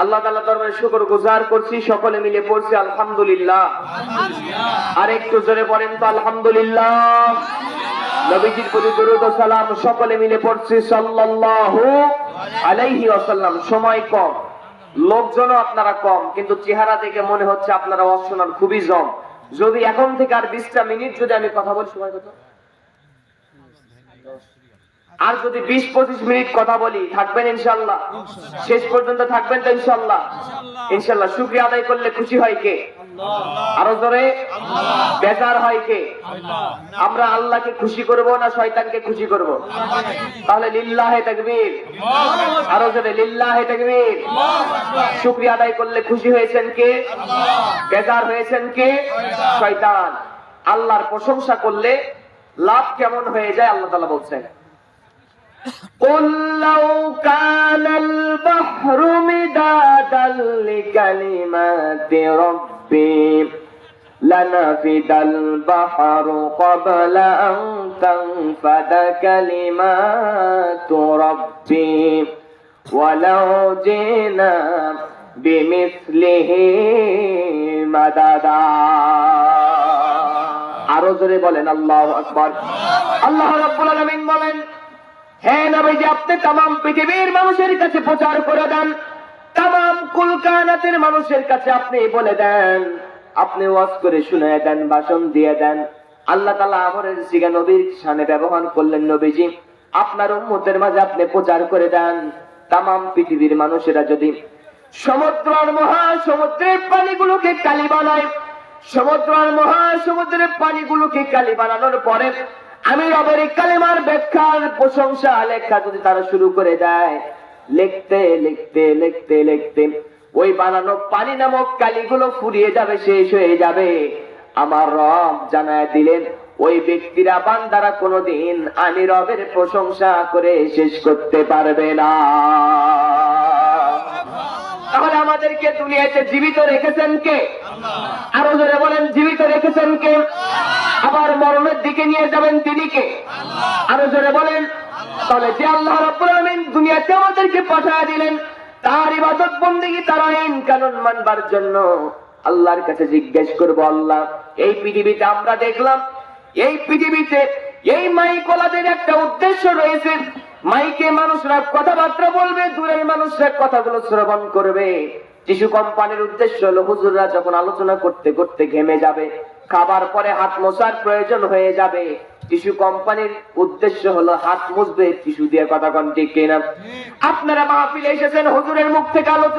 আল্লাহ তাআলা দরবারে শুকরগুজার করছি, সকলে মিলে পড়ছি আলহামদুলিল্লাহ। আর একটু জোরে পড়েন তো আলহামদুলিল্লাহ। নবীজির প্রতি দরুদ ও সালাম সকলে মিলে পড়ছি সাল্লাল্লাহু আলাইহি ওয়াসাল্লাম। সময় কম, লোকজনও আপনারা কম, কিন্তু চেহারা দেখে মনে হচ্ছে আপনারা অশোনার খুবই জম। যদি এখন থেকে আর 20টা মিনিট যদি আমি কথা বলি, সময় কত? আর যদি 20-25 মিনিট কথা বলি, থাকবেন ইনশাআল্লাহ? শেষ পর্যন্ত থাকবেন তো ইনশাআল্লাহ? ইনশাআল্লাহ। শুকরিয়া আদায় করলে খুশি হয় কে? আরো জোরে। বেজার হয় কে? আমরা আল্লাহকে খুশি করব না শয়তানকে খুশি করব? তাহলে লিল্লাহে তাকবীর। আরো জোরে লিল্লাহে তাকবীর। শুকরিয়া আদায় করলে খুশি হয়েছেন কে? বেজার হয়েছেন কে? শয়তান। আল্লাহর প্রশংসা করলে লাভ কেমন হয়ে যায় আল্লাহ তাআলা বলছেন, قُلْ لَوْ كَانَ الْبَحْرُ مِدَادًا لِكَلِمَاتِ رَبِّي لَنَفِدَ الْبَحْرُ قَبْلَ أَنْ تَنْفَدَ كَلِمَاتُ رَبِّي وَلَوْ جِئْنَا بِمِثْلِهِ مَدَدًا। আরো জোরে বলেন আল্লাহু আকবার। আল্লাহ রাব্বুল আলামিন বলেন, হে নবীজি, আপনি तमाम পৃথিবীর মানুষের কাছে প্রচার করে দেন, तमाम কুল কায়নাতের মানুষের কাছে আপনি বলে দেন, আপনি ওয়াজ করে শুনায় দেন, ভাষণ দিয়ে দেন। আল্লাহ তাআলা আমরের সিগা নবীর শানে ব্যবহার করলেন, নবীজি আপনার উম্মতের মাঝে আপনি প্রচার করে দেন। तमाम পৃথিবীর মানুষেরা যদি সমুদ্র আর মহাসমুদ্রের পানিগুলোকে কালি বানায়, সমুদ্র আর মহাসমুদ্রের পানিগুলোকে কালি বানানোর পরে আমি রবের কালেমার ব্যাখ্যার প্রশংসা লেখা যদি তারা শুরু করে দেয়, লিখতে লিখতে লিখতে লিখতে ওই বানানো পানি নামক কালিগুলো ফুরিয়ে যাবে, শেষ হয়ে যাবে। আমার রব জানায় দিলেন, ওই ব্যক্তিরা বান্দারা কোনোদিন আমি রবের প্রশংসা করে শেষ করতে পারবে না। তাহলে আমাদেরকে দুনিয়াতে জীবিত রেখেছেন কে? আরো জোরে বলেন, জীবিত রেখেছেন কে? আবার মরণের দিকে নিয়ে যাবেন তিনি কে? আরো জোরে বলেন। তাহলে যে আল্লাহ রাব্বুল আলামিন দুনিয়াতে আমাদেরকে পাঠিয়ে দিলেন, তার ইবাদত বন্দেগী, তার আইন কানুন মানবার জন্য আল্লাহর কাছে জিজ্ঞেস করব, আল্লাহ এই পৃথিবীতে আমরা দেখলাম, এই পৃথিবীতে এই মাইকওয়ালাদের একটা উদ্দেশ্য রয়েছে, মাইকে মানুষরা কথাবার্তা বলবে, দূরের মানুষরা কথাগুলো শ্রবণ করবে। টিস্যু কোম্পানির উদ্দেশ্য হলো হুজুররা যখন আলোচনা করতে করতে ঘেমে যাবে, খাবার পরে হাত মোছার প্রয়োজন হয়ে যাবে, টিস্যু কোম্পানির উদ্দেশ্য হলো হাত মুছবে টিস্যু দিয়ে। কথা কোন ঠিক কিনা? আপনারা মাহফিলে এসেছেন, হুজুরের মুখ থেকে আলোচনা